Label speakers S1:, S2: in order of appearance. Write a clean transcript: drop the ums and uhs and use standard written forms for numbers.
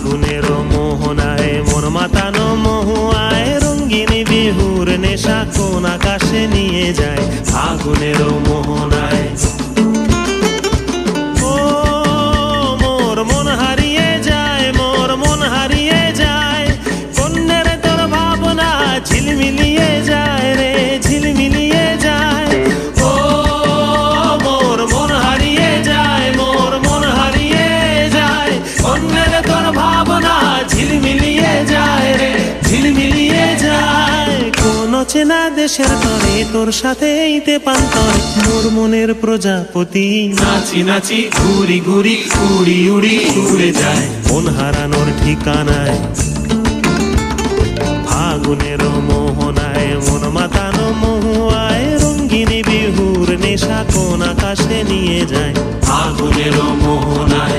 S1: ফাগুনের মোহনায় মন মাতানো মহুয়ায় রঙিন বিহুর নেশা কোন আকাশে নিয়ে যায় ফাগুনের মোহনায়। ও মোর মন হারিয়ে যায়, মোর মন হারিয়ে যায়, কন্যের তোর ভাবনা ঝিলমিলিয়ে যায় রে ঝিলমিলিয়ে যায়। ও মোর মন হারিয়ে যায়, মোর মন হারিয়ে যায়, কন্যের তোর ভাবনা ঝিলমিলিয়ে যায় রে ঝিলমিলিয়ে যায়। কোন চেনা দেশের তরে তোর সাথে এইতে পান্তর মোর মনের প্রজাপতি নাচি নাচি ঘুরি ঘুরি উড়ি উড়ি উড়ে যায় মন হারানোর ঠিকানায়। ফাগুনের মোহনায় মন মাতানো মহুয়ায় রঙিন বিহুর নেশা কোন আকাশে নিয়ে যায় ফাগুনের মোহনায়।